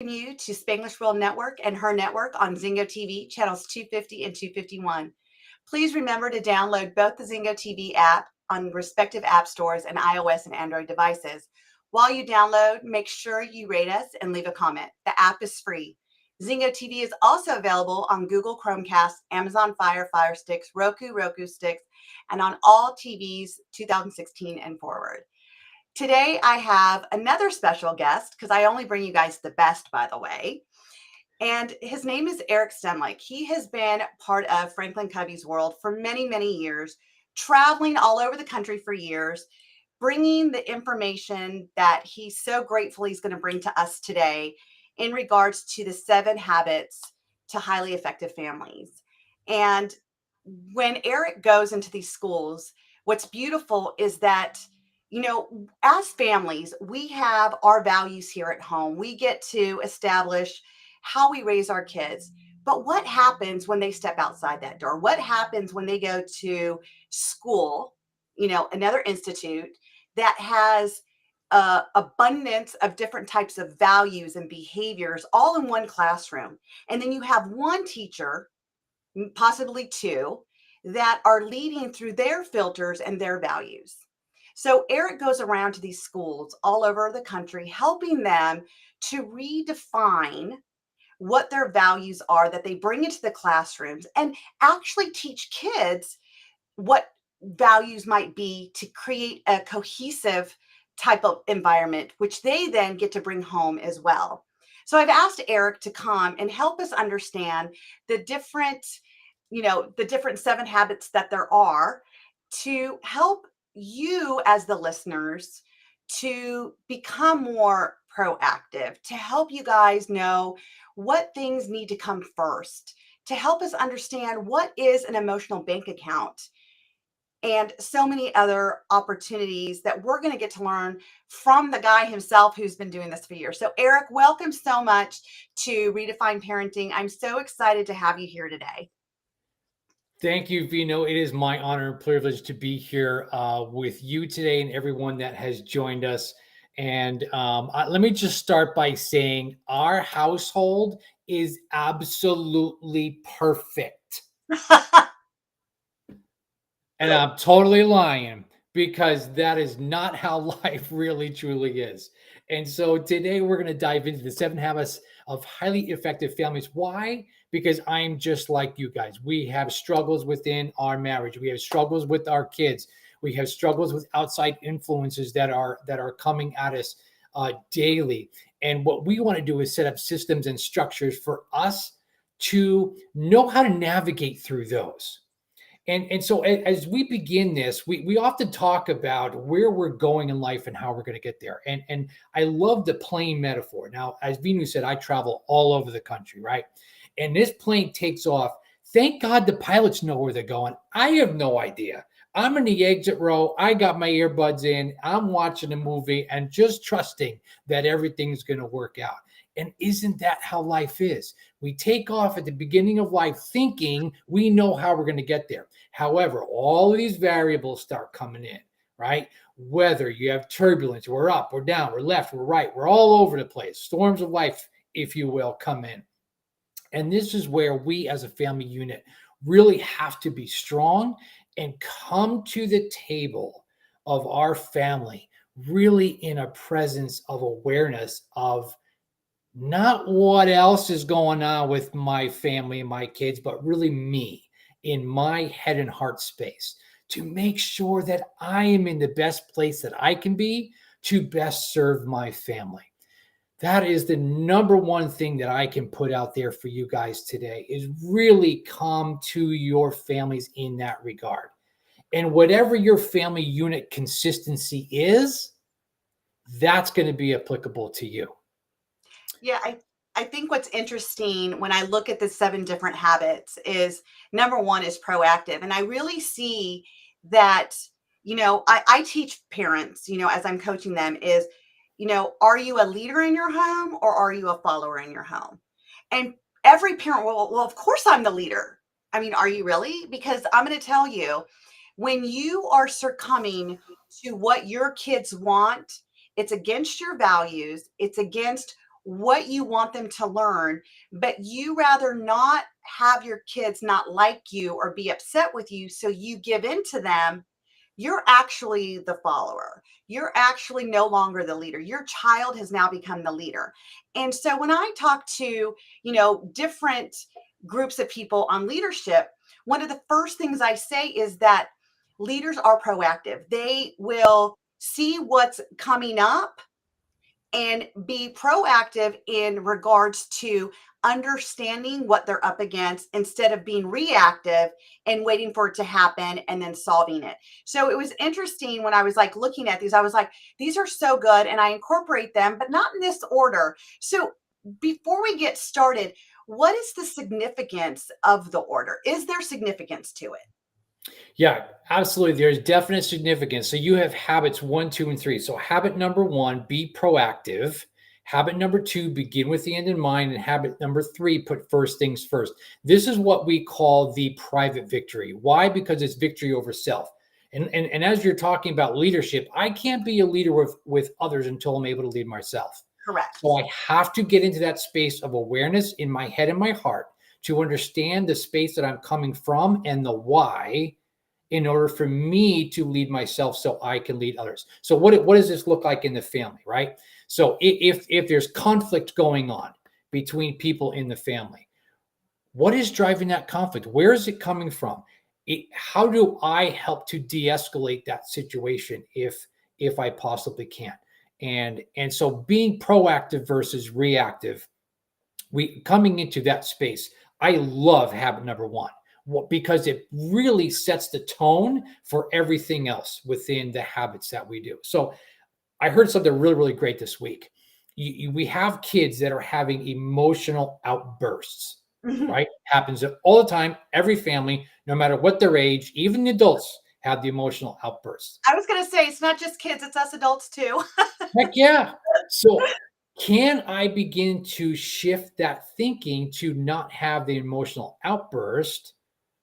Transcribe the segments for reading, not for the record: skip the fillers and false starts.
you to Spanglish World Network and her network on Zingo TV, channels 250 and 251. Please remember to download both the Zingo TV app on respective app stores and iOS and Android devices. While you download, make sure you rate us and leave a comment. The app is free. Zingo TV is also available on Google Chromecast, Amazon Fire Sticks, Roku Sticks, and on all TVs 2016 and forward. Today, I have another special guest because I only bring you guys the best, by the way. And his name is Eric Stenlake. He has been part of Franklin Covey's world for many, many years, traveling all over the country for years, bringing the information that he's so grateful he's going to bring to us today in regards to the 7 habits to highly effective families. And when Eric goes into these schools, what's beautiful is that as families, we have our values here at home. We get to establish how we raise our kids. But what happens when they step outside that door? What happens when they go to school, another institute that has abundance of different types of values and behaviors all in one classroom? And then you have one teacher, possibly two, that are leading through their filters and their values. So Eric goes around to these schools all over the country, helping them to redefine what their values are that they bring into the classrooms and actually teach kids what values might be to create a cohesive type of environment, which they then get to bring home as well. So I've asked Eric to come and help us understand the different, the different 7 habits that there are to help you as the listeners to become more proactive, to help you guys know what things need to come first, to help us understand what is an emotional bank account, and so many other opportunities that we're going to get to learn from the guy himself who's been doing this for years. So, Eric, welcome so much to Redefine Parenting. I'm so excited to have you here today. Thank you, Vino. It is my honor and privilege to be here with you today and everyone that has joined us. And let me just start by saying our household is absolutely perfect. And I'm totally lying because that is not how life really truly is. And so today we're going to dive into the 7 habits of highly effective families. Why? Because I'm just like you guys. We have struggles within our marriage. We have struggles with our kids. We have struggles with outside influences that are coming at us daily. And what we want to do is set up systems and structures for us to know how to navigate through those. And so as we begin this, we often talk about where we're going in life and how we're going to get there. And I love the plane metaphor. Now, as Vinu said, I travel all over the country, right? And this plane takes off. Thank God the pilots know where they're going. I have no idea. I'm in the exit row. I got my earbuds in. I'm watching a movie and just trusting that everything's going to work out. And isn't that how life is? We take off at the beginning of life thinking we know how we're going to get there. However, all of these variables start coming in, right? Whether you have turbulence, we're up, we're down, we're left, we're right, we're all over the place. Storms of life, if you will, come in. And this is where we as a family unit really have to be strong and come to the table of our family really in a presence of awareness of not what else is going on with my family and my kids, but really me in my head and heart space to make sure that I am in the best place that I can be to best serve my family. That is the number one thing that I can put out there for you guys today is really come to your families in that regard. And whatever your family unit consistency is, that's going to be applicable to you. Yeah, I think what's interesting when I look at the 7 different habits is number one is proactive. And I really see that, I teach parents, as I'm coaching them is, are you a leader in your home or are you a follower in your home? And every parent will, well, of course I'm the leader. I mean, are you really? Because I'm going to tell you, when you are succumbing to what your kids want, it's against your values, it's against what you want them to learn, but you rather not have your kids not like you or be upset with you, so you give in to them, you're actually the follower. You're actually no longer the leader. Your child has now become the leader. And so when I talk to, different groups of people on leadership, one of the first things I say is that leaders are proactive. They will see what's coming up and be proactive in regards to understanding what they're up against instead of being reactive and waiting for it to happen and then solving it. So it was interesting when I was like looking at these, I was like, these are so good and I incorporate them, but not in this order. So before we get started, what is the significance of the order? Is there significance to it? Yeah, absolutely. There's definite significance. So you have habits one, two, and three. So habit number one, be proactive. Habit number two, begin with the end in mind. And habit number three, put first things first. This is what we call the private victory. Why? Because it's victory over self. And as you're talking about leadership, I can't be a leader with others until I'm able to lead myself. So Correct. I have to get into that space of awareness in my head and my heart to understand the space that I'm coming from and the why in order for me to lead myself so I can lead others. So what does this look like in the family, right? So if there's conflict going on between people in the family, what is driving that conflict? Where is it coming from? How do I help to de-escalate that situation if I possibly can? And so being proactive versus reactive, we coming into that space, I love habit number one because it really sets the tone for everything else within the habits that we do. So I heard something really, really great this week. We have kids that are having emotional outbursts, right? Happens all the time. Every family, no matter what their age, even the adults have the emotional outbursts. I was going to say, it's not just kids, it's us adults too. Heck yeah. So can I begin to shift that thinking to not have the emotional outburst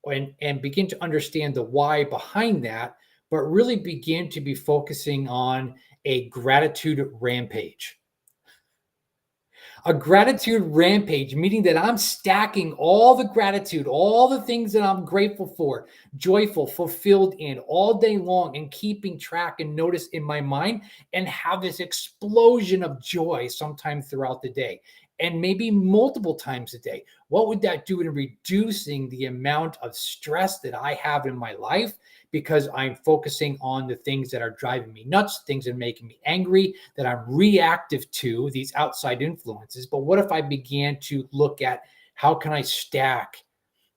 and begin to understand the why behind that, but really begin to be focusing on a gratitude rampage? A gratitude rampage, meaning that I'm stacking all the gratitude, all the things that I'm grateful for, joyful, fulfilled in all day long, and keeping track and notice in my mind, and have this explosion of joy sometime throughout the day, and maybe multiple times a day. What would that do in reducing the amount of stress that I have in my life? Because I'm focusing on the things that are driving me nuts, things that are making me angry, that I'm reactive to these outside influences. But what if I began to look at how can I stack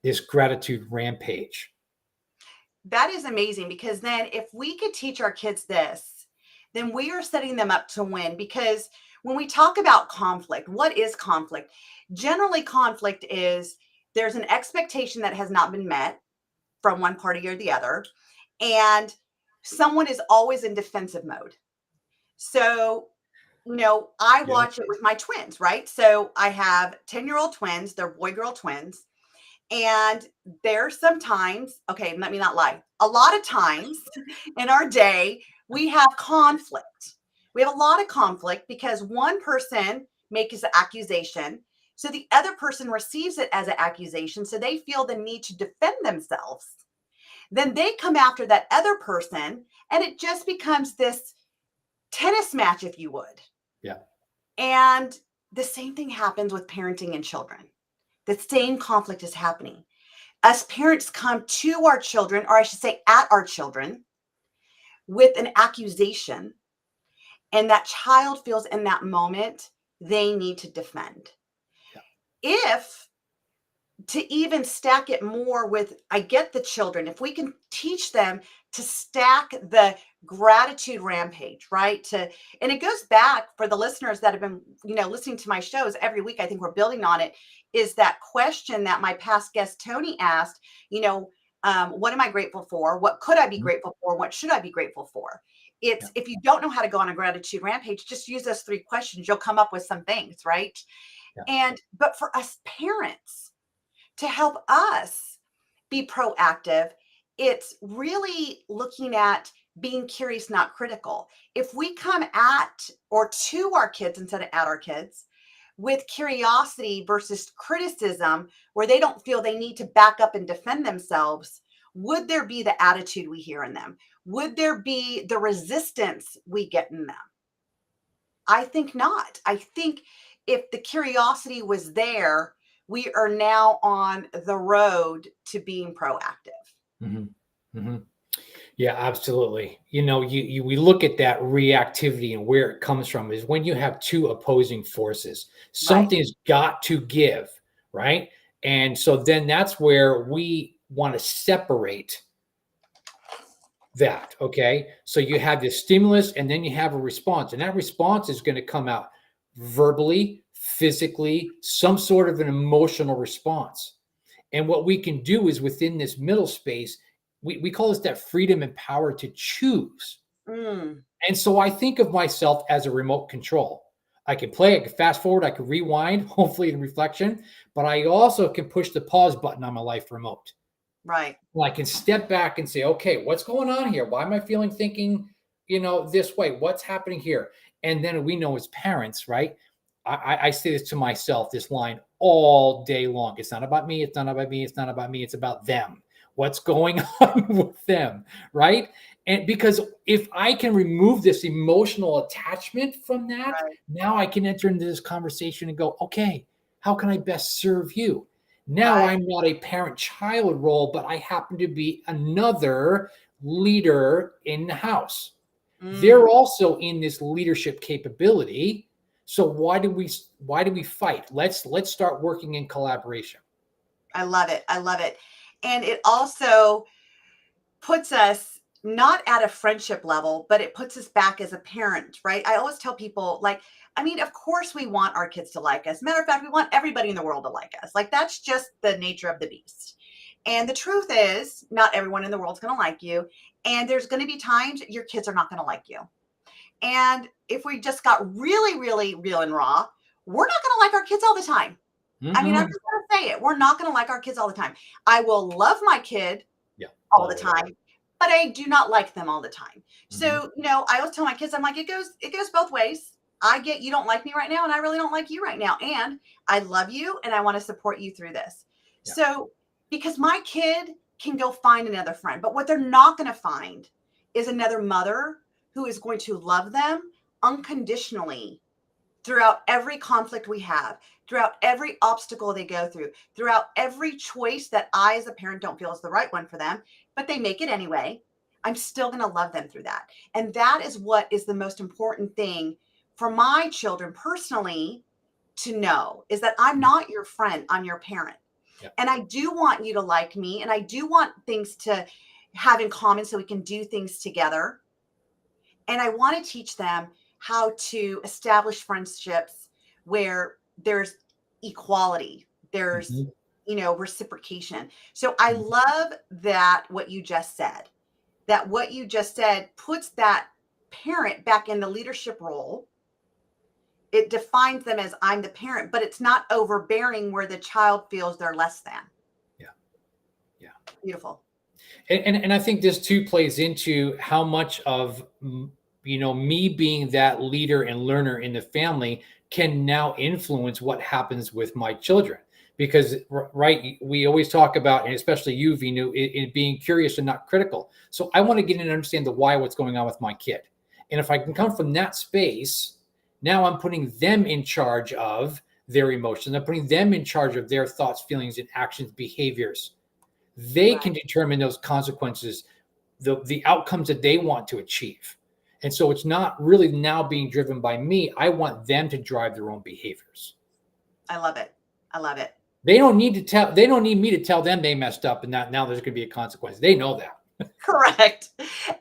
this gratitude rampage? That is amazing because then if we could teach our kids this, then we are setting them up to win. Because when we talk about conflict, what is conflict? Generally, conflict is there's an expectation that has not been met from one party or the other, and someone is always in defensive mode. So, I Yeah. watch it with my twins, right? So I have 10-year-old twins, they're boy girl twins. And there's sometimes, okay, let me not lie. A lot of times in our day, we have conflict. We have a lot of conflict because one person makes an accusation. So the other person receives it as an accusation. So they feel the need to defend themselves. Then they come after that other person, and it just becomes this tennis match, if you would. Yeah. And the same thing happens with parenting and children. The same conflict is happening. Us parents come to our children, or I should say at our children, with an accusation, and that child feels in that moment they need to defend. Yeah. If to even stack it more with, I get the children, if we can teach them to stack the gratitude rampage, right? And it goes back for the listeners that have been, listening to my shows every week. I think we're building on it. Is that question that my past guest Tony asked, what am I grateful for? What could I be Mhm. grateful for? What should I be grateful for? Yeah. It's if you don't know how to go on a gratitude rampage, just use those three questions. You'll come up with some things, right? Yeah. But for us parents, to help us be proactive, it's really looking at being curious, not critical. If we come at or to our kids instead of at our kids, with curiosity versus criticism, where they don't feel they need to back up and defend themselves, would there be the attitude we hear in them? Would there be the resistance we get in them? I think not. I think if the curiosity was there, we are now on the road to being proactive. Hmm. Hmm. Yeah, absolutely. We look at that reactivity and where it comes from is when you have two opposing forces. Right. Something's got to give, right? And so then that's where we want to separate that. Okay. So you have this stimulus and then you have a response, and that response is going to come out verbally, physically, some sort of an emotional response. And what we can do is within this middle space, we call this that freedom and power to choose. Mm, And so I think of myself as a remote control. I can play, I can fast forward, I can rewind, hopefully in reflection, but I also can push the pause button on my life remote. right. Well, I can step back and say, okay, what's going on here? Why am I feeling thinking, this way? What's happening here? And then we know as parents, right? I say this to myself, this line all day long. It's not about me. It's not about me. It's not about me. It's about them. What's going on with them, right? And because if I can remove this emotional attachment from that, Right. now I can enter into this conversation and go, okay, how can I best serve you? Now Right. I'm not a parent-child role, but I happen to be another leader in the house. They're Mm, also in this leadership capability. So why do we fight? Let's start working in collaboration. I love it. I love it. And it also puts us not at a friendship level, but it puts us back as a parent, right? I always tell people, like, I mean, of course, we want our kids to like us. Matter of fact, we want everybody in the world to like us. Like, that's just the nature of the beast. And the truth is, not everyone in the world's going to like you. And there's going to be times your kids are not going to like you. And if we just got really, really real and raw, we're not going to like our kids all the time. I mean, I'm Mhm. just going to say it. We're not going to like our kids all the time. I will love my kid Yeah. all the Oh yeah. time, but I do not like them all the time. Mhm. So, I always tell my kids, I'm like, it goes both ways. I get you don't like me right now, and I really don't like you right now. And I love you and I want to support you through this. Yeah. So, because my kid can go find another friend, but what they're not going to find is another mother who is going to love them unconditionally throughout every conflict we have, throughout every obstacle they go through, throughout every choice that I, as a parent, don't feel is the right one for them, but they make it anyway. I'm still going to love them through that. And that is what is the most important thing for my children personally to know is that I'm Mhm. not your friend, I'm your parent. Yeah. And I do want you to like me, and I do want things to have in common so we can do things together. And I want to teach them how to establish friendships where there's equality, there's, Mhm. reciprocation. So I Mhm. love that what you just said puts that parent back in the leadership role. It defines them as I'm the parent, but it's not overbearing where the child feels they're less than. Yeah. Yeah. Beautiful. And I think this too plays into how much of me being that leader and learner in the family can now influence what happens with my children. Because right, we always talk about, and especially you, Vinu, in being curious and not critical. So I want to get in and understand the why, what's going on with my kid, and if I can come from that space, now I'm putting them in charge of their emotions. I'm putting them in charge of their thoughts, feelings, and actions, behaviors. They Right. can determine those consequences, the outcomes that they want to achieve. And so it's not really now being driven by me. I want them to drive their own behaviors. I love it. I love it. They don't need me to tell them they messed up and that now there's going to be a consequence. They know that. Correct.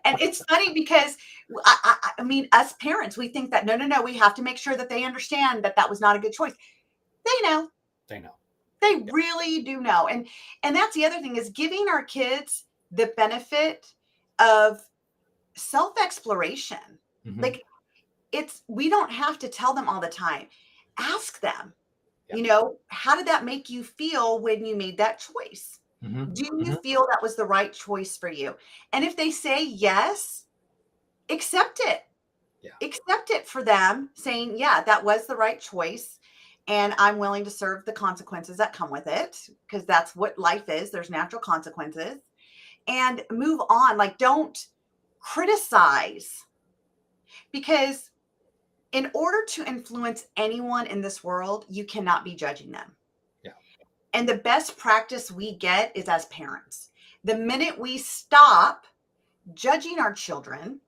And it's funny because I mean, us parents, we think that no, no, no, we have to make sure that they understand that that was not a good choice. They know. They know. They Yeah. really do know. And that's the other thing is giving our kids the benefit of self-exploration. Mhm. Like we don't have to tell them all the time. Ask them, Yeah. how did that make you feel when you made that choice? Mhm. Do you Mhm. feel that was the right choice for you? And if they say yes, accept it. Yeah. Accept it for them saying, yeah, that was the right choice. and I'm willing to serve the consequences that come with it, because that's what life is. There's natural consequences, and move on. Like, don't criticize, because in order to influence anyone in this world, you cannot be judging them. Yeah. And the best practice we get is as parents. The minute we stop judging our children,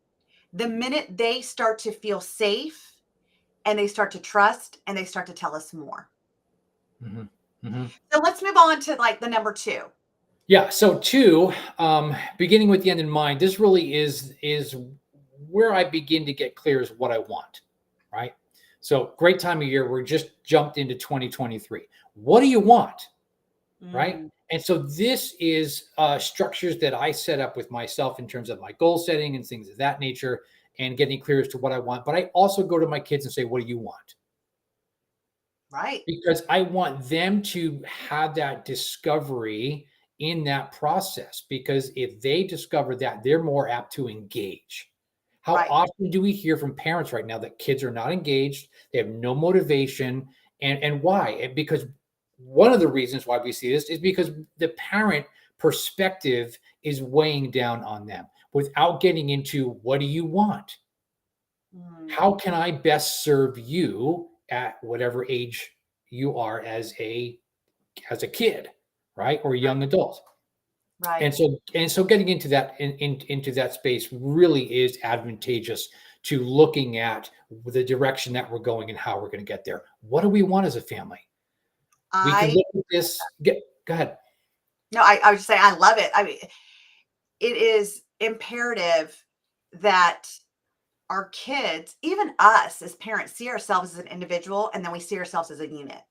the minute they start to feel safe and they start to trust and they start to tell us more. Mm-hmm. Mm-hmm. So let's move on to like the number 2. Yeah. So two, beginning with the end in mind, this really is where I begin to get clear is what I want, right? So great time of year. We're just jumped into 2023. What do you want, right? Mm, And so this is structures that I set up with myself in terms of my goal setting and things of that nature, and getting clear as to what I want. But I also go to my kids and say, "What do you want?" right. Because I want them to have that discovery in that process. Because if they discover that, they're more apt to engage. How Right. often do we hear from parents right now that kids are not engaged? They have no motivation. And why? Because one of the reasons why we see this is because the parent perspective is weighing down on them without getting into what do you want? Mm, How can I best serve you at whatever age you are as a kid, right? Or a young adult. right. And so getting into that into that space really is advantageous to looking at the direction that we're going and how we're going to get there. What do we want as a family? We can I look at this. Go ahead. no, I would just say I love it. I mean, it is imperative that our kids, even us as parents, see ourselves as an individual, and then we see ourselves as a unit.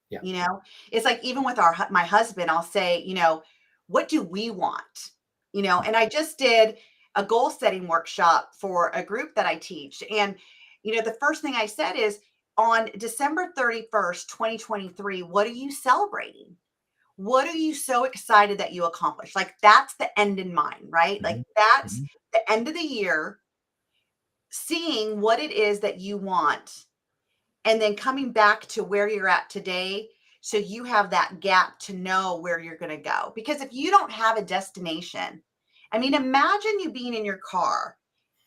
Yeah. You know, it's like even with my husband, I'll say, what do we want? And I just did a goal setting workshop for a group that I teach. And, the first thing I said is, on December 31st, 2023, what are you celebrating? What are you so excited that you accomplished? Like, that's the end in mind, right? Like, Mhm, that's mhm, the end of the year, seeing what it is that you want, and then coming back to where you're at today, so you have that gap to know where you're going to go. Because if you don't have a destination, I mean, imagine you being in your car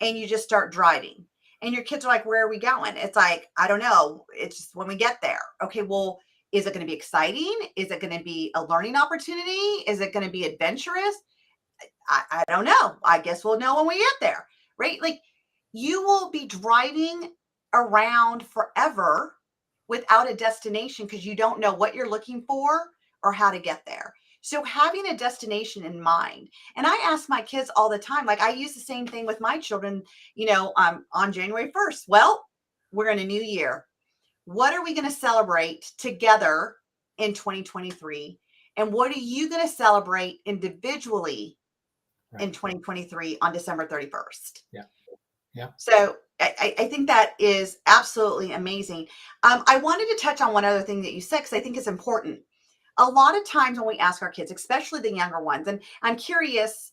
and you just start driving and your kids are like, where are we going? It's like, I don't know. It's just when we get there. Okay, well, is it going to be exciting? Is it going to be a learning opportunity? Is it going to be adventurous? I don't know. I guess we'll know when we get there, right? Like, you will be driving around forever without a destination because you don't know what you're looking for or how to get there. So having a destination in mind, and I ask my kids all the time, like I use the same thing with my children, on January 1st. Well, we're in a new year. What are we going to celebrate together in 2023? And what are you going to celebrate individually in right. 2023 on December 31st? Yeah. Yeah. So I think that is absolutely amazing. I wanted to touch on one other thing that you said, because I think it's important. A lot of times when we ask our kids, especially the younger ones, and I'm curious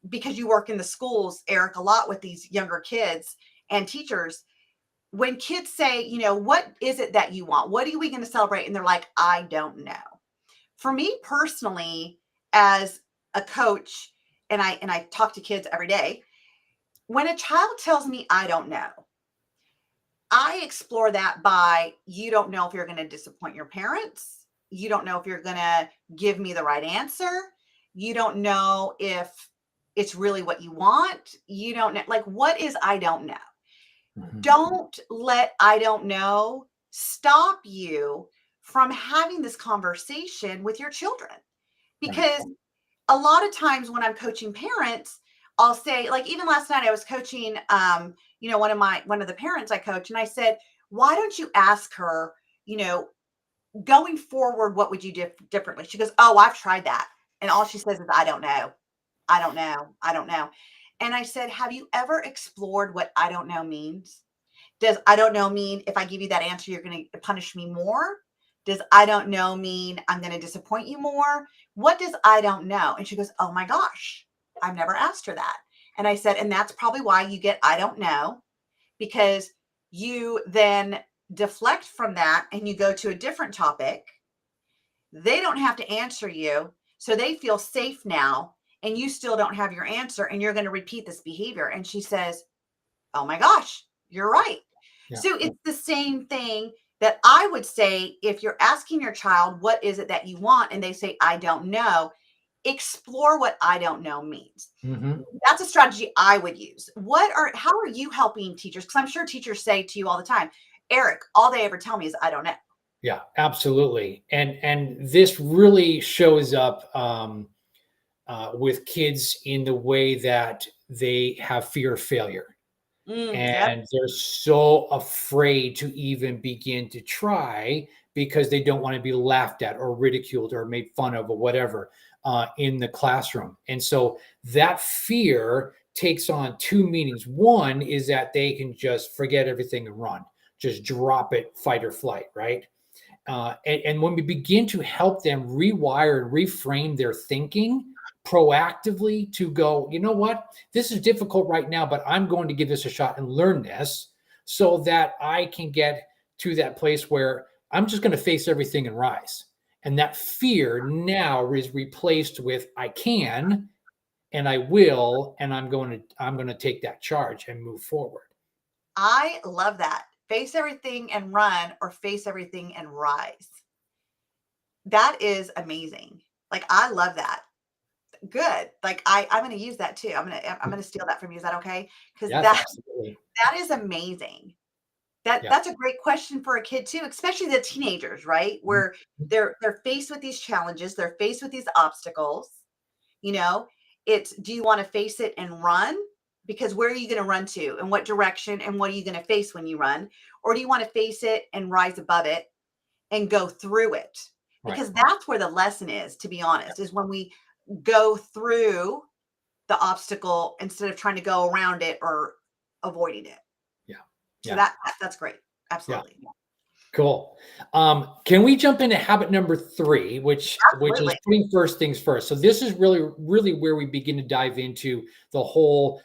because you work in the schools, Eric, a lot with these younger kids and teachers, when kids say, what is it that you want? What are we going to celebrate? And they're like, I don't know. For me personally, as a coach, and I talk to kids every day, when a child tells me I don't know, I explore that by, you don't know if you're going to disappoint your parents. You don't know if you're going to give me the right answer. You don't know if it's really what you want. You don't know. Like, what is I don't know? Mhm, Don't let I don't know stop you from having this conversation with your children. right. Because a lot of times when I'm coaching parents, I'll say, like, even last night I was coaching, one of the parents I coach, and I said, why don't you ask her, you know, going forward, what would you do differently? She goes, oh, I've tried that. And all she says is, I don't know. I don't know. I don't know. And I said, have you ever explored what I don't know means? Does I don't know mean if I give you that answer, you're going to punish me more? Does I don't know mean I'm going to disappoint you more? What does I don't know? And she goes, oh my gosh, I've never asked her that. And I said, and that's probably why you get I don't know, because you then deflect from that and you go to a different topic, they don't have to answer you. So they feel safe now, and you still don't have your answer, and you're going to repeat this behavior. And she says, oh my gosh, you're right. Yeah. So it's the same thing that I would say if you're asking your child, what is it that you want? And they say, I don't know. Explore what I don't know means. Mhm. That's a strategy I would use. How are you helping teachers? Because I'm sure teachers say to you all the time, Eric, all they ever tell me is, I don't know. Yeah, absolutely. And this really shows up with kids in the way that they have fear of failure. Yep. And they're so afraid to even begin to try because they don't want to be laughed at or ridiculed or made fun of or whatever in the classroom. And so that fear takes on two meanings. One is that they can just forget everything and run, just drop it, fight or flight, right? And when we begin to help them rewire and reframe their thinking proactively to go, you know what, this is difficult right now, but I'm going to give this a shot and learn this so that I can get to that place where I'm just going to face everything and rise. And that fear now is replaced with I can and I will, and I'm going to take that charge and move forward. I love that. Face everything and run, or face everything and rise. That is amazing. Like, I love that. Good. Like, I'm going to use that too. I'm going to steal that from you. Is that okay? Because Yes, absolutely. that is amazing. Yeah. That's a great question for a kid too, especially the teenagers, right? Where they're faced with these challenges, they're faced with these obstacles. You know, it's, do you want to face it and run? Because where are you going to run to, and what direction, and what are you going to face when you run? Or do you want to face it and rise above it and go through it? Right. Because that's where the lesson is, to be honest, is when we go through the obstacle instead of trying to go around it or avoiding it. Yeah. So Yeah. that's great. Yeah. Absolutely. Cool. Can we jump into habit number 3, which is Absolutely. putting first things first? So this is really where we begin to dive into the whole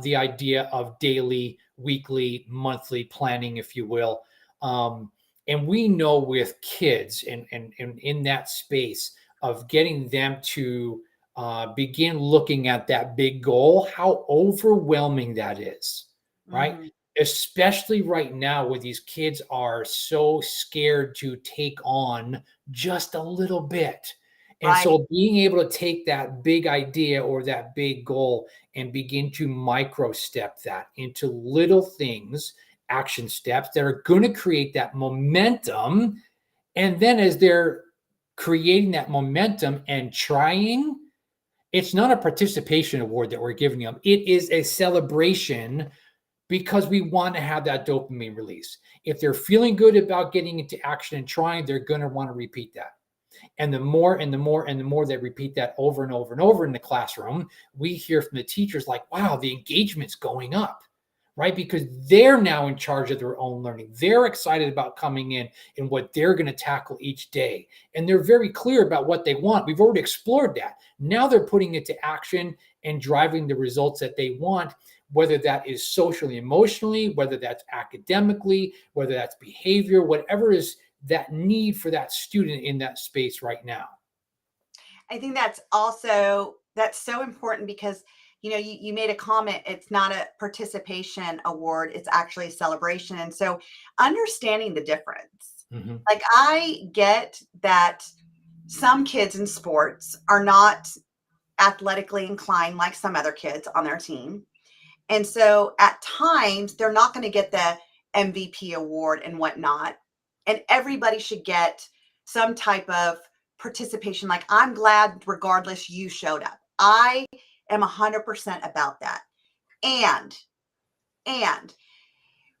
the idea of daily, weekly, monthly planning, if you will. And we know with kids and in that space of getting them to begin looking at that big goal, how overwhelming that is, right? Mhm. Especially right now where these kids are so scared to take on just a little bit. And Right. so being able to take that big idea or that big goal and begin to micro step that into little things, action steps that are going to create that momentum. And then as they're creating that momentum and trying, it's not a participation award that we're giving them. It is a celebration because we want to have that dopamine release. If they're feeling good about getting into action and trying, they're going to want to repeat that. And the more and the more and the more they repeat that over and over and over in the classroom, we hear from the teachers like, wow, the engagement's going up, right? Because they're now in charge of their own learning. They're excited about coming in and what they're going to tackle each day. And they're very clear about what they want. We've already explored that. Now they're putting it to action and driving the results that they want, whether that is socially, emotionally, whether that's academically, whether that's behavior, whatever is that need for that student in that space right now. I think that's so important because you made a comment, it's not a participation award, it's actually a celebration. And so understanding the difference. Mhm. Like, I get that some kids in sports are not athletically inclined like some other kids on their team. And so at times they're not going to get the MVP award and whatnot. And everybody should get some type of participation. Like, I'm glad regardless you showed up. I am 100% about that. And, and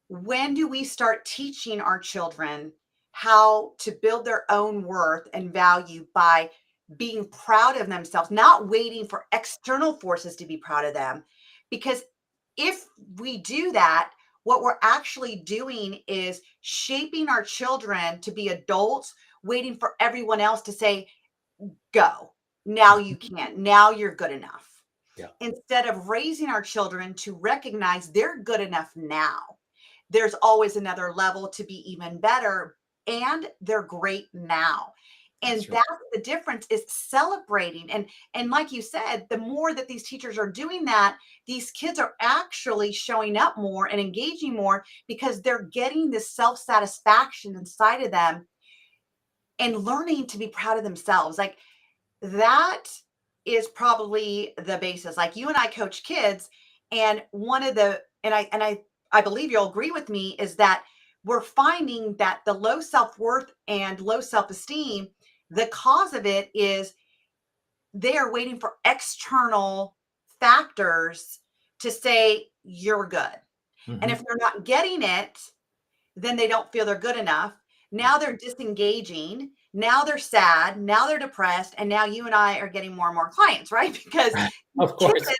when do we start teaching our children how to build their own worth and value by being proud of themselves, not waiting for external forces to be proud of them? Because if we do that, what we're actually doing is shaping our children to be adults, waiting for everyone else to say, go. Now you Mhm. can. Now you're good enough. Yeah. Instead of raising our children to recognize they're good enough now. there's always another level to be even better. And they're great now. And That's right. that's the difference, is celebrating. And like you said, the more that these teachers are doing that, these kids are actually showing up more and engaging more, because they're getting this self-satisfaction inside of them and learning to be proud of themselves. Like, that is probably the basis. Like, you and I coach kids, and one of the and I believe you'll agree with me, is that we're finding that the low self-worth and low self-esteem, the cause of it is they are waiting for external factors to say you're good. And if Mhm. they're not getting it, then they don't feel they're good enough. Yeah. Now they're disengaging. Now they're sad. Now they're depressed. And now you and I are getting more and more clients, right? Because Of kids course.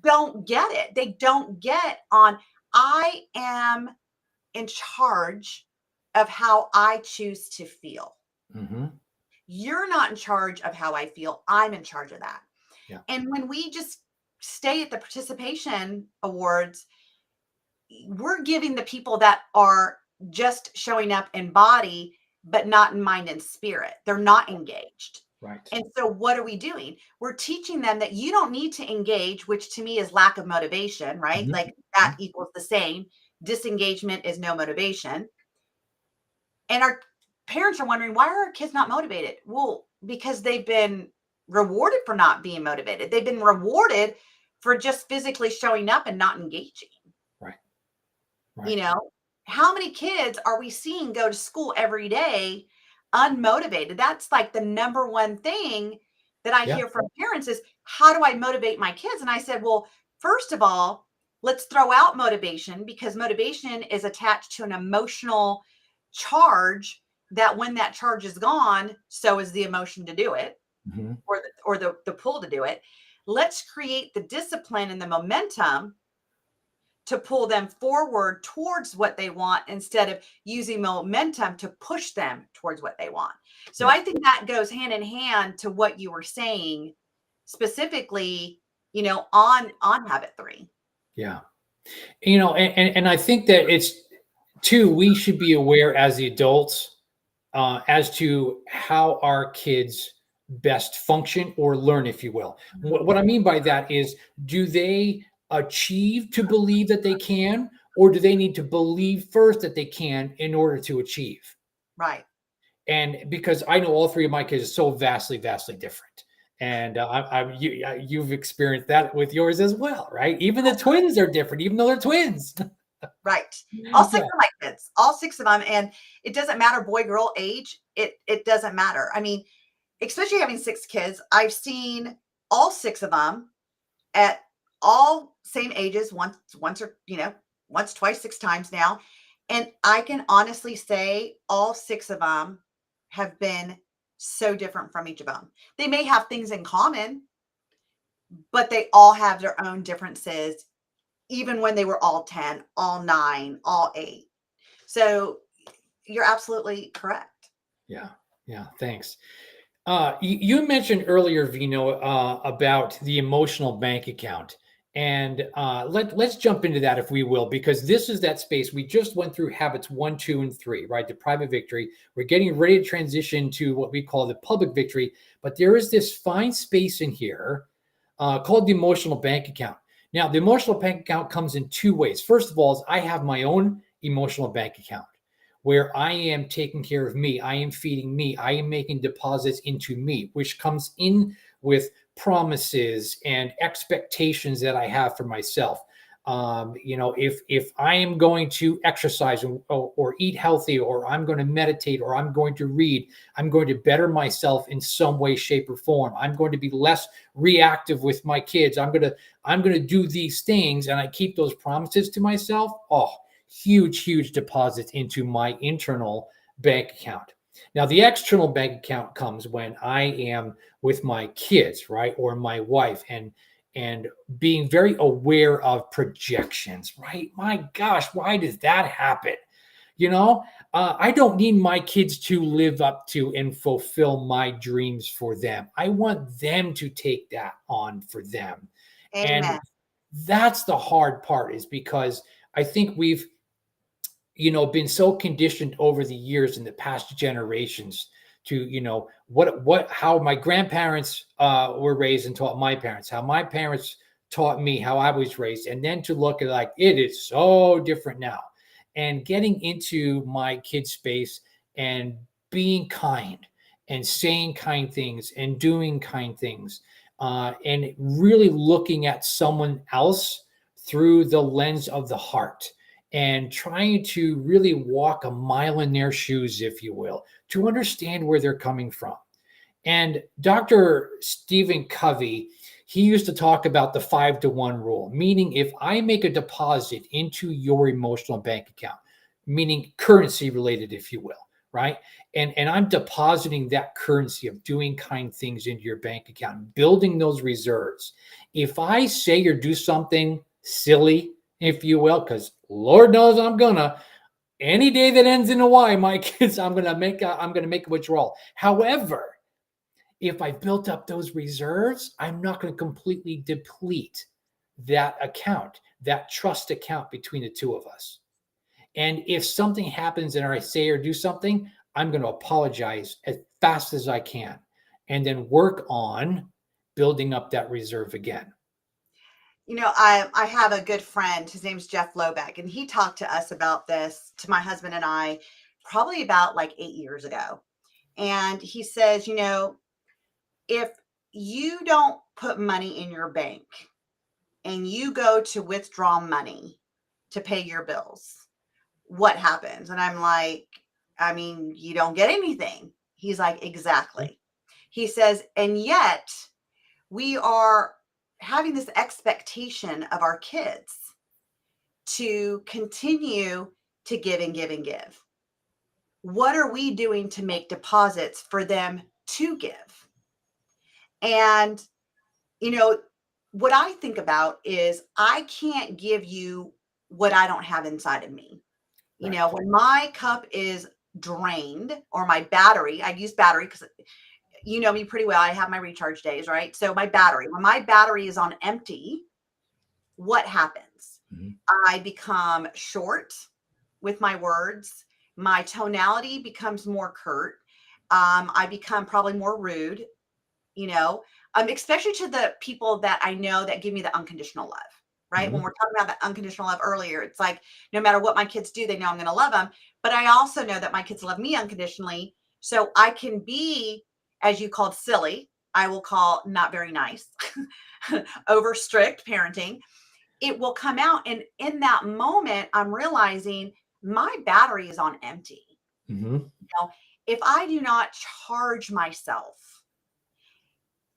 don't get it. They don't get on, I am in charge of how I choose to feel. Mhm. You're not in charge of how I feel. I'm in charge of that. Yeah. And when we just stay at the participation awards, we're giving the people that are just showing up in body, but not in mind and spirit. They're not engaged. Right. And so, what are we doing? We're teaching them that you don't need to engage, which to me is lack of motivation, right? Mhm. Like, that Mhm. equals the same. Disengagement is no motivation. And our parents are wondering, why are our kids not motivated? Well, because they've been rewarded for not being motivated. They've been rewarded for just physically showing up and not engaging. Right. You Right. know, how many kids are we seeing go to school every day unmotivated? That's like the number one thing that I Yeah. hear from parents is, how do I motivate my kids? And I said, well, first of all, let's throw out motivation, because motivation is attached to an emotional charge, that when that charge is gone, so is the emotion to do it, Mhm. or the pull to do it. Let's create the discipline and the momentum to pull them forward towards what they want, instead of using momentum to push them towards what they want. So Yeah. I think that goes hand in hand to what you were saying specifically, on habit 3. Yeah. And I think that it's too, we should be aware as the adults, as to how our kids best function or learn, if you will. Mhm. What I mean by that is, do they achieve to believe that they can, or do they need to believe first that they can in order to achieve? Right. And because I know all three of my kids are so vastly, vastly different. And you've experienced that with yours as well, right? Even the twins are different, even though they're twins. Right. All 6 Yeah. of my kids, all 6 of them, and it doesn't matter boy, girl, age. It doesn't matter. I mean, especially having 6 kids, I've seen all 6 of them at all same ages, once or once, twice, 6 times now. And I can honestly say all 6 of them have been so different from each of them. They may have things in common, but they all have their own differences, even when they were all 10, all 9, all 8. So you're absolutely correct. Yeah. Yeah. Thanks. You mentioned earlier, Vino, about the emotional bank account, and let's jump into that, if we will, because this is that space. We just went through habits 1, 2, and 3, right? The private victory. We're getting ready to transition to what we call the public victory, but there is this fine space in here called the emotional bank account. Now, the emotional bank account comes in two ways. First of all, is I have my own emotional bank account where I am taking care of me. I am feeding me. I am making deposits into me, which comes in with promises and expectations that I have for myself. If I am going to exercise or eat healthy, or I'm going to meditate, or I'm going to read, I'm going to better myself in some way, shape, or form. I'm going to be less reactive with my kids. I'm going to do these things, and I keep those promises to myself. Oh, huge, huge deposits into my internal bank account. Now, the external bank account comes when I am with my kids, right, or my wife, and being very aware of projections, right? My gosh, why does that happen? You know, I don't need my kids to live up to and fulfill my dreams for them. I want them to take that on for them. And Amen. that's the hard part, is because I think we've been so conditioned over the years in the past generations to, how my grandparents were raised and taught my parents, how my parents taught me, how I was raised, and then to look at like it is so different now, and getting into my kid space and being kind and saying kind things and doing kind things, and really looking at someone else through the lens of the heart and trying to really walk a mile in their shoes, if you will, to understand where they're coming from. And Dr. Stephen Covey, he used to talk about the 5-to-1 rule, meaning if I make a deposit into your emotional bank account, meaning currency related, if you will, right? And I'm depositing that currency of doing kind things into your bank account, building those reserves. If I say or do something silly, if you will, because Lord knows I'm gonna, any day that ends in a Y, my kids, I'm gonna make a withdrawal. However, if I built up those reserves, I'm not going to completely deplete that account, that trust account between the two of us. And if something happens and I say or do something, I'm going to apologize as fast as I can and then work on building up that reserve again. I have a good friend. His name's Jeff Lobeck, and he talked to us about this, to my husband and I, probably about like 8 years ago. And he says, if you don't put money in your bank and you go to withdraw money to pay your bills, what happens? And I'm like, I mean, you don't get anything. He's like, exactly. He says, and yet we are having this expectation of our kids to continue to give and give and give. What are we doing to make deposits for them to give? And, what I think about is I can't give you what I don't have inside of me. Right. When my cup is drained or my battery, I use battery because you know me pretty well. I have my recharge days, right? So when my battery is on empty, what happens? Mm-hmm. I become short with my words. My tonality becomes more curt. I become probably more rude, especially to the people that I know that give me the unconditional love, right? Mm-hmm. When we're talking about that unconditional love earlier, it's like no matter what my kids do, they know I'm going to love them. But I also know that my kids love me unconditionally. So I can be, as you called silly, I will call not very nice, over strict parenting. It will come out. And in that moment, I'm realizing my battery is on empty. Mm-hmm. If I do not charge myself,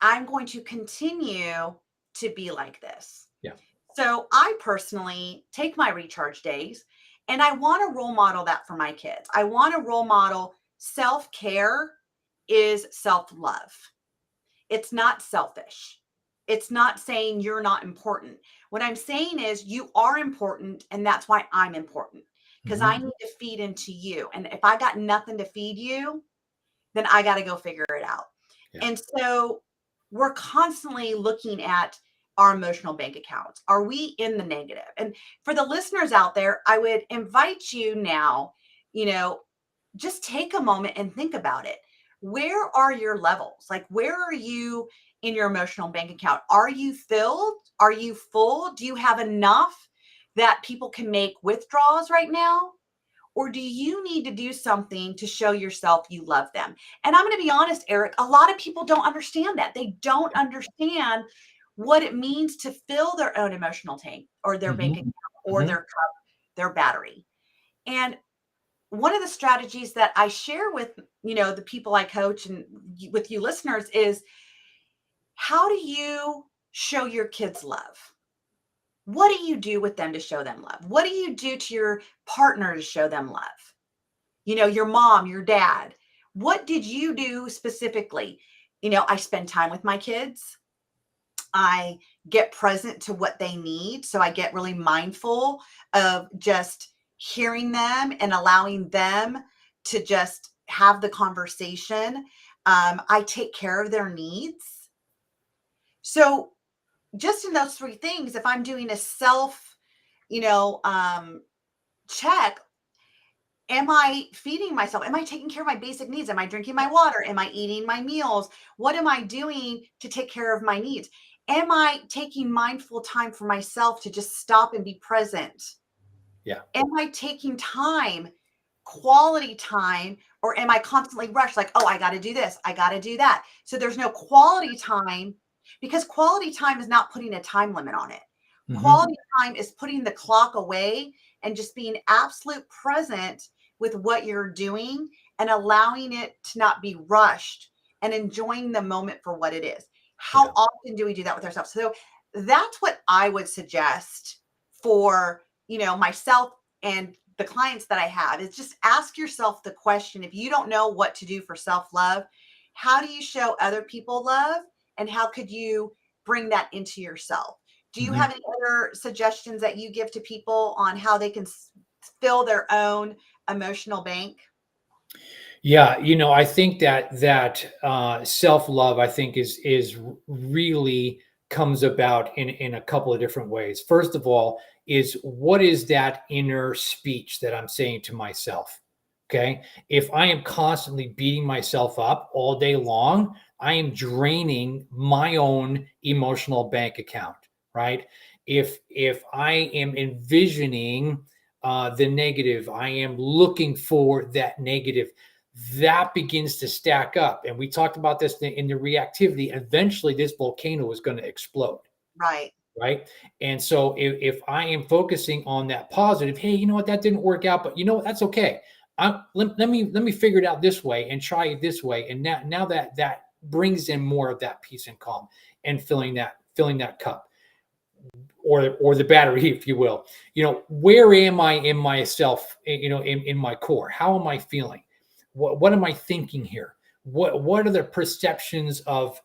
I'm going to continue to be like this. Yeah. So I personally take my recharge days and I want to role model that for my kids. I want to role model self-care is self-love. It's not selfish. It's not saying you're not important. What I'm saying is you are important, and that's why I'm important, because I need to feed into you. And if I got nothing to feed you, then I got to go figure it out. Yeah. And so we're constantly looking at our emotional bank accounts. Are we in the negative? And for the listeners out there, I would invite you now, just take a moment and think about it. Where are your levels? Like, where are you in your emotional bank account? Are you filled? Are you full? Do you have enough that people can make withdrawals right now? Or do you need to do something to show yourself you love them? And I'm going to be honest, Eric, a lot of people don't understand that. They don't understand what it means to fill their own emotional tank or their bank account or their cup, their battery. And one of the strategies that I share with, the people I coach and with you listeners is, how do you show your kids love? What do you do with them to show them love? What do you do to your partner to show them love? Your mom, your dad. What did you do specifically? I spend time with my kids. I get present to what they need. So I get really mindful of just hearing them and allowing them to just have the conversation. I take care of their needs. So just in those three things, if I'm doing a self, check, Am I feeding myself? Am I taking care of my basic needs? Am I drinking my water? Am I eating my meals? What am I doing to take care of my needs? Am I taking mindful time for myself to just stop and be present? Yeah. Am I taking time, quality time, or am I constantly rushed like, oh, I got to do this, I got to do that? So there's no quality time, because quality time is not putting a time limit on it. Hmm. Quality time is putting the clock away and just being absolute present with what you're doing and allowing it to not be rushed and enjoying the moment for what it is. How Yeah. often do we do that with ourselves? So that's what I would suggest for, myself and the clients that I have, is just ask yourself the question: if you don't know what to do for self love, how do you show other people love? And how could you bring that into yourself? Do you have Hmm. any other suggestions that you give to people on how they can fill their own emotional bank? Yeah, I think that self love, I think, is really comes about in a couple of different ways. First of all, is what is that inner speech that I'm saying to myself? Okay, if I am constantly beating myself up all day long, I am draining my own emotional bank account. Right? If I am envisioning the negative, I am looking for that negative, that begins to stack up. And we talked about this in the reactivity. Eventually, this volcano is going to explode, Right. right? And so, if I am focusing on that positive, hey, you know what, that didn't work out, but you know what, that's okay. Let me figure it out this way and try it this way. And now that brings in more of that peace and calm and filling that cup, or the battery, if you will. Where am I in myself? In my core, how am I feeling? What am I thinking here? What are the perceptions of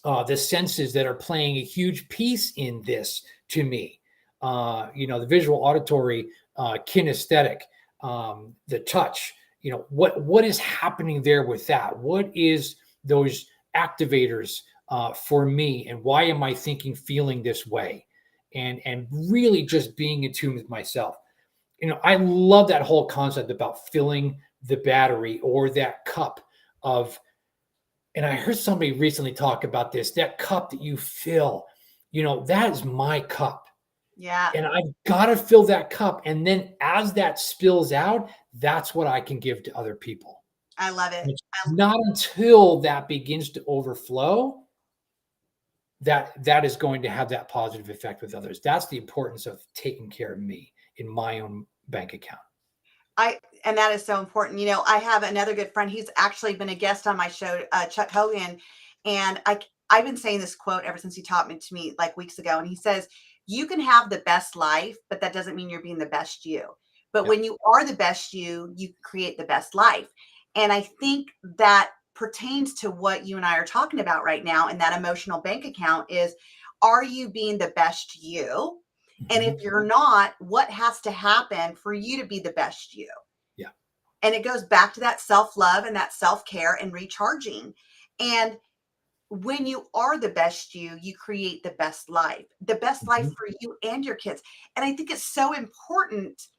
the senses that are playing a huge piece in this to me? The visual, auditory, kinesthetic, the touch. What is happening there with that? What is those activators for me, and why am I thinking, feeling this way? And really just being in tune with myself. I love that whole concept about filling the battery or that cup of, and I heard somebody recently talk about this, that cup that you fill, that is my cup. Yeah, And I've got to fill that cup. And then as that spills out, that's what I can give to other people. I love it. And it's not until that begins to overflow that is going to have that positive effect with others. That's the importance of taking care of me in my own bank account. I and that is so important. I have another good friend. He's actually been a guest on my show, Chuck Hogan, and I've been saying this quote ever since he taught me to me like weeks ago. And he says, "You can have the best life, but that doesn't mean you're being the best you. But Yeah. when you are the best you, you create the best life." And I think that pertains to what you and I are talking about right now. And that emotional bank account is: are you being the best you? And if Mhm. you're not, what has to happen for you to be the best you? Yeah. And it goes back to that self love and that self care and recharging. And when you are the best you, you create the best life Mhm. for you and your kids. And I think it's so important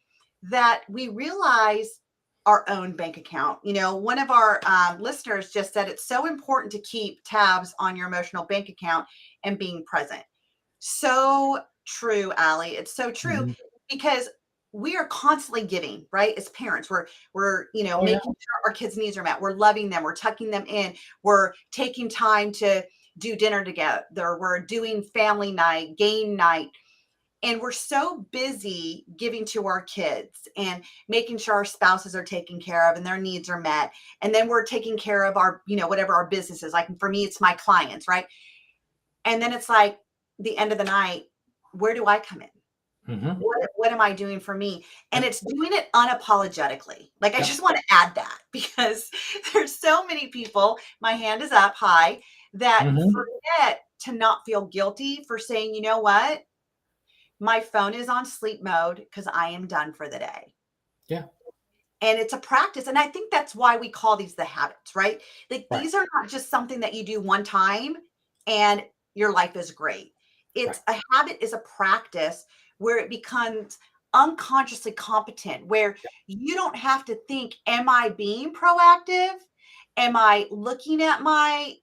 that we realize our own bank account. One of our listeners just said it's so important to keep tabs on your emotional bank account and being present. So true, Allie. It's so true, Mhm. because we are constantly giving, right? As parents, we're Oh, yeah. making sure our kids' needs are met. We're loving them. We're tucking them in. We're taking time to do dinner together. We're doing family night, game night. And we're so busy giving to our kids and making sure our spouses are taken care of and their needs are met. And then we're taking care of our, whatever our business is. Like for me, it's my clients, right? And then it's like the end of the night, where do I come in? Mhm. What am I doing for me? And Yeah. it's doing it unapologetically. Like, I Yeah. just want to add that because there's so many people, my hand is up high, that Mhm. forget to not feel guilty for saying, you know what? My phone is on sleep mode because I am done for the day. Yeah. And it's a practice. And I think that's why we call these the habits, right? Like, Right. these are not just something that you do one time and your life is great. Right. It's a habit, is a practice where it becomes unconsciously competent, where you don't have to think, am I being proactive? Am I looking at my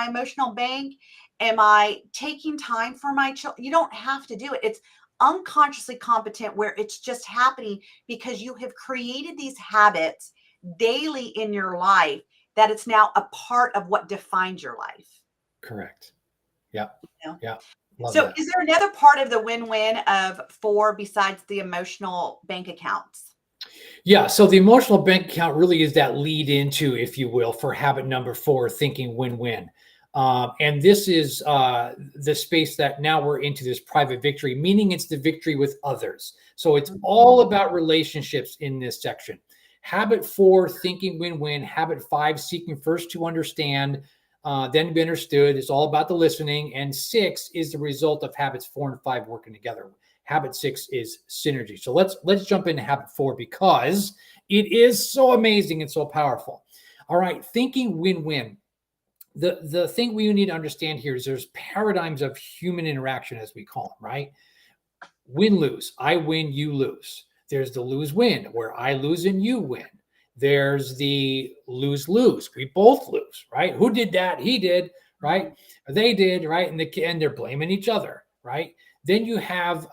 emotional bank? Am I taking time for my children? You don't have to do it. It's unconsciously competent, where it's just happening because you have created these habits daily in your life, that it's now a part of what defines your life. Correct. Yeah. You know? Yeah. Love So, that. is there another part of the win-win of four besides the emotional bank accounts? Yeah. So the emotional bank account really is that lead into, if you will, for habit number 4, thinking win-win. And this is the space that now we're into, this private victory, meaning it's the victory with others. So it's all Mhm. about relationships in this section. Habit 4, thinking win-win. Habit 5, seeking first to understand, then be understood. It's all about the listening. And 6 is the result of habits 4 and 5 working together. Habit 6 is synergy. So let's jump into habit 4, because it is so amazing and so powerful. All right, thinking win-win. The thing we need to understand here is there's paradigms of human interaction, as we call them, right? Win-lose. I win, you lose. There's the lose-win, where I lose and you win. There's the lose-lose. We both lose, right? Who did that? He did, right? Or they did, right? And they're blaming each other, right? Then you have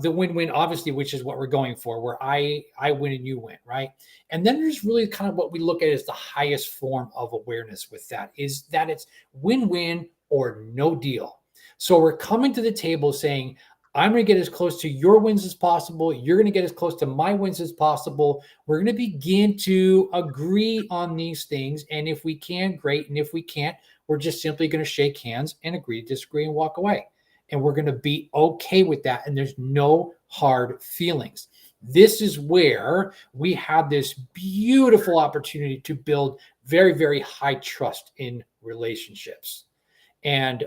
the win-win, obviously, which is what we're going for, where I win and you win, right? And then there's really kind of what we look at as the highest form of awareness with that, is that it's win-win or no deal. So we're coming to the table saying, I'm going to get as close to your wins as possible. You're going to get as close to my wins as possible. We're going to begin to agree on these things. And if we can, great. And if we can't, we're just simply going to shake hands and agree to disagree and walk away. And we're going to be okay with that. And there's no hard feelings. This is where we have this beautiful opportunity to build very, very high trust in relationships. And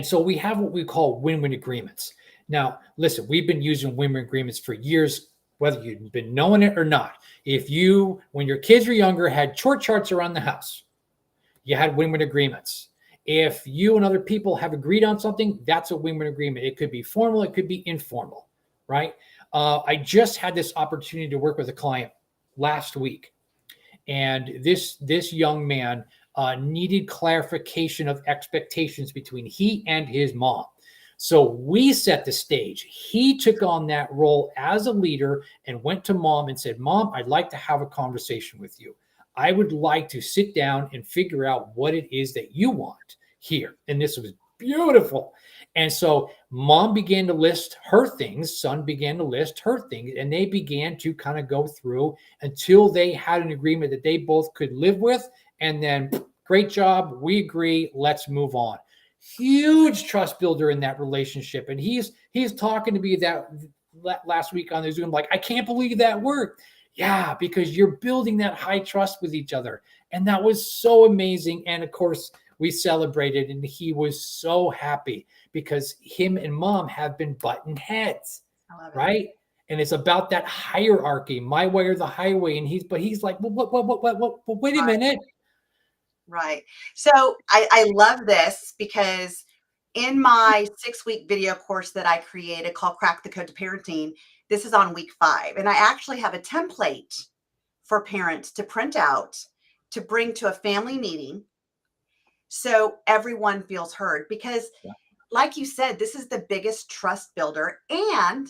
so we have what we call win-win agreements. Now, listen, we've been using win-win agreements for years, whether you've been knowing it or not. If you, when your kids were younger, had chore charts around the house, you had win-win agreements. If you and other people have agreed on something, that's a win-win agreement. It could be formal, it could be informal, right? I just had this opportunity to work with a client last week, and this young man needed clarification of expectations between he and his mom. So we set the stage. He took on that role as a leader and went to mom and said, Mom, I'd like to have a conversation with you. I would like to sit down and figure out what it is that you want here. And this was beautiful. And so mom began to list her things, son began to list her things, and they began to kind of go through until they had an agreement that they both could live with. And then, great job, we agree, let's move on. Huge trust builder in that relationship. And he's talking to me that last week on the Zoom, like, I can't believe that worked. Yeah, because you're building that high trust with each other. And that was so amazing. And of course, we celebrated, and he was so happy because him and mom have been button heads, I love it. right? And it's about that hierarchy, my way or the highway. And he's like, well, wait a Right, minute. right. So I love this because in my 6-week video course that I created called Crack the Code to Parenting, this is on week 5. And I actually have a template for parents to print out to bring to a family meeting so everyone feels heard. Because like you said, this is the biggest trust builder, and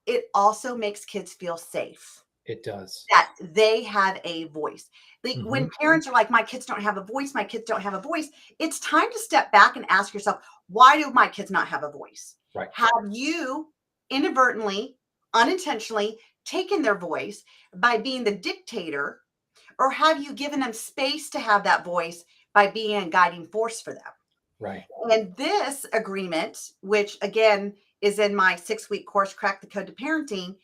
it also makes kids feel safe, It does. that they have a voice. Like when Hmm. parents are like, my kids don't have a voice, my kids don't have a voice, it's time to step back and ask yourself, why do my kids not have a voice? Right. Have you inadvertently, unintentionally taken their voice by being the dictator, or have you given them space to have that voice by being a guiding force for them? Right. And this agreement, which again is in my 6-week course, Crack the Code to Parenting,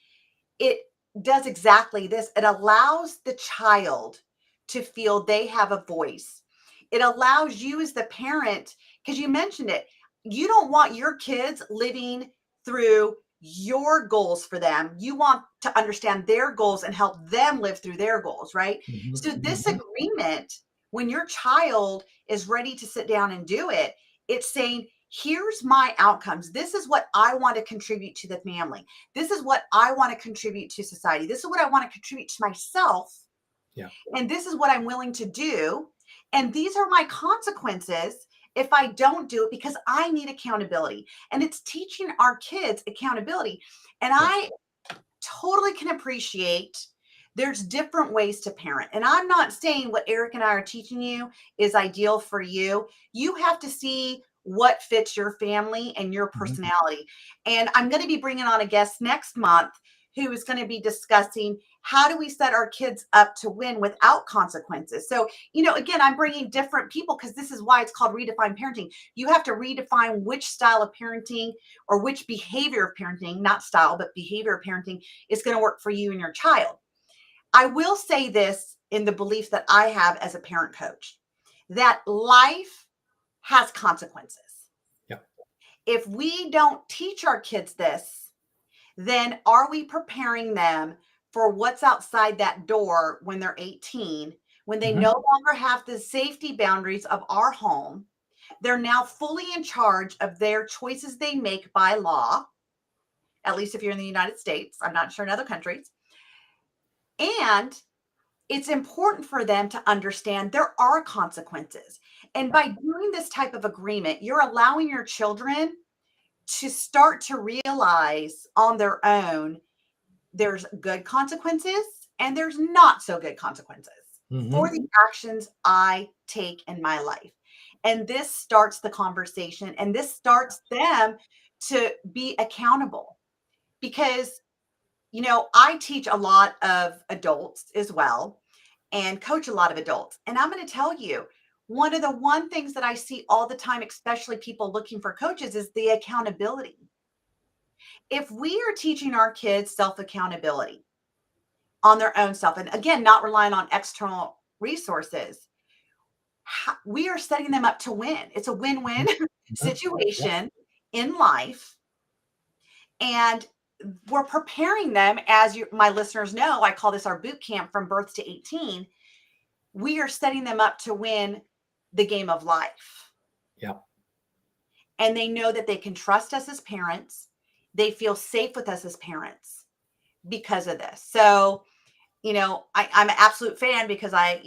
it does exactly this. It allows the child to feel they have a voice. It allows you as the parent, because you mentioned it, you don't want your kids living through your goals for them. You want to understand their goals and help them live through their goals, right? Hmm. So, this Hmm. agreement, when your child is ready to sit down and do it, it's saying, Here's my outcomes. This is what I want to contribute to the family. This is what I want to contribute to society. This is what I want to contribute to myself. Yeah. And this is what I'm willing to do. And these are my consequences if I don't do it, because I need accountability. And it's teaching our kids accountability. And I totally can appreciate there's different ways to parent. And I'm not saying what Eric and I are teaching you is ideal for you. You have to see what fits your family and your personality. And I'm going to be bringing on a guest next month who is going to be discussing how do we set our kids up to win without consequences. So, again, I'm bringing different people because this is why it's called Redefine Parenting. You have to redefine which style of parenting or which behavior of parenting, not style, but behavior of parenting is going to work for you and your child. I will say this in the belief that I have as a parent coach, that life has consequences. Yeah. If we don't teach our kids this, then are we preparing them for what's outside that door when they're 18, when they no longer have the safety boundaries of our home? They're now fully in charge of their choices they make by law, at least if you're in the United States. I'm not sure in other countries. And it's important for them to understand there are consequences. And by doing this type of agreement, you're allowing your children to start to realize on their own there's good consequences and there's not so good consequences for the actions I take in my life. And this starts the conversation, and this starts them to be accountable because, I teach a lot of adults as well and coach a lot of adults. And I'm going to tell you, one of the things that I see all the time, especially people looking for coaches, is the accountability. If we are teaching our kids self-accountability on their own self, and again, not relying on external resources, we are setting them up to win. It's a win-win situation in life. And we're preparing them, as my listeners know, I call this our boot camp from birth to 18. We are setting them up to win the game of life. Yeah. And they know that they can trust us as parents. They feel safe with us as parents because of this. So, I'm an absolute fan because I,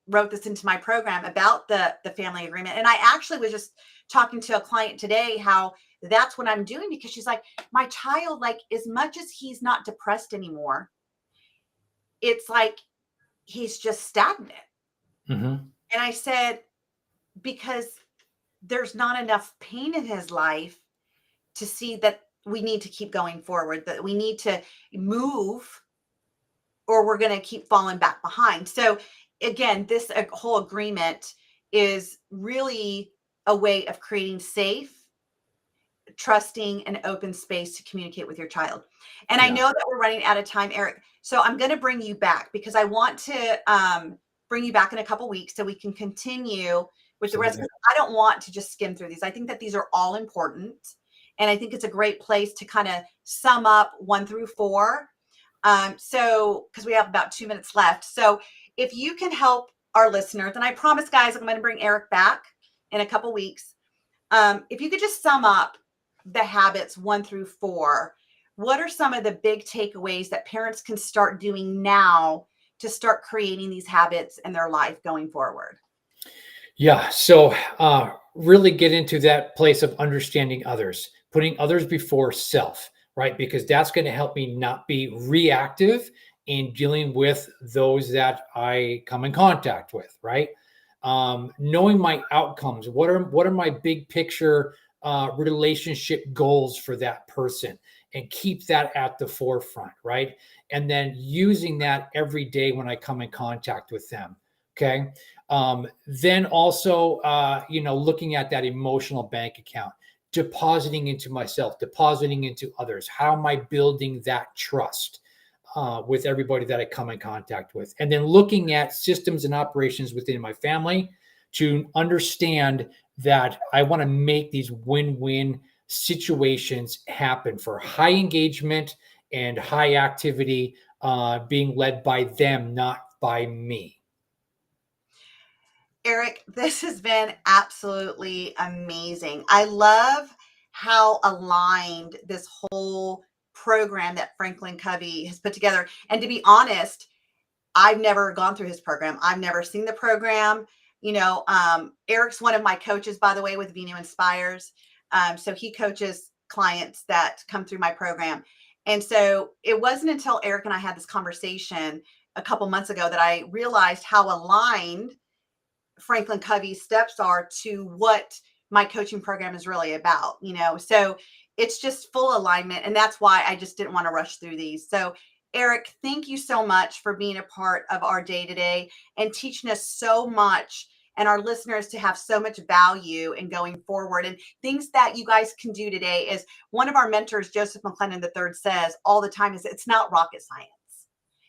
wrote this into my program about the family agreement. And I actually was just talking to a client today how that's what I'm doing, because she's like, my child, like, as much as he's not depressed anymore, it's like he's just stagnant. And I said, because there's not enough pain in his life to see that we need to keep going forward, that we need to move, or we're going to keep falling back behind. So again, this whole agreement is really a way of creating safe, trusting, and open space to communicate with your child. And I know that we're running out of time, Eric. So I'm going to bring you back because I want to bring you back in a couple weeks so we can continue with the rest. I don't want to just skim through these. I think that these are all important. And I think it's a great place to kind of sum up 1 through 4. So, because we have about 2 minutes left. So if you can help our listeners, and I promise, guys, I'm going to bring Eric back in a couple weeks. If you could just sum up the habits 1 through 4, what are some of the big takeaways that parents can start doing now to start creating these habits in their life going forward? Yeah. So really get into that place of understanding others, putting others before self, right? Because that's going to help me not be reactive in dealing with those that I come in contact with, right? Knowing my outcomes, what are my big picture relationship goals for that person, and keep that at the forefront, right? And then using that every day when I come in contact with them. Okay. Then also, looking at that emotional bank account, depositing into myself, depositing into others. How am I building that trust with everybody that I come in contact with? And then looking at systems and operations within my family to understand that I want to make these win-win situations happen for high engagement and high activity, being led by them, not by me. Eric, this has been absolutely amazing. I love how aligned this whole program that Franklin Covey has put together. And to be honest, I've never gone through his program. I've never seen the program. Eric's one of my coaches, by the way, with Vino Inspires. So he coaches clients that come through my program. And so it wasn't until Eric and I had this conversation a couple months ago that I realized how aligned Franklin Covey's steps are to what my coaching program is really about, so it's just full alignment. And that's why I just didn't want to rush through these. So Eric, thank you so much for being a part of our day today and teaching us so much, and our listeners to have so much value in going forward. And things that you guys can do today is, one of our mentors, Joseph McClendon III, says all the time, is it's not rocket science.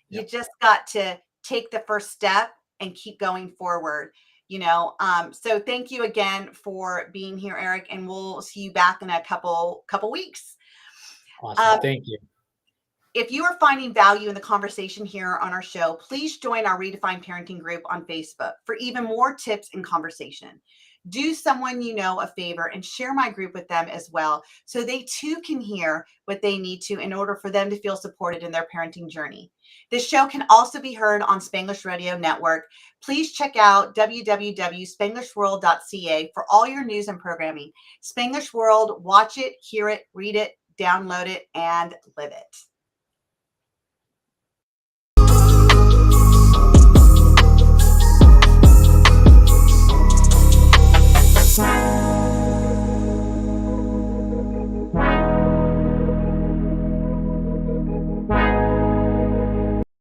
You just got to take the first step and keep going forward. So thank you again for being here, Eric, and we'll see you back in a couple weeks. Awesome. Thank you. If you are finding value in the conversation here on our show, please join our Redefine Parenting group on Facebook for even more tips and conversation. Do someone you know a favor and share my group with them as well, so they too can hear what they need to in order for them to feel supported in their parenting journey. This show can also be heard on Spanglish Radio Network. Please check out www.spanglishworld.ca for all your news and programming. Spanglish World, watch it, hear it, read it, download it, and live it.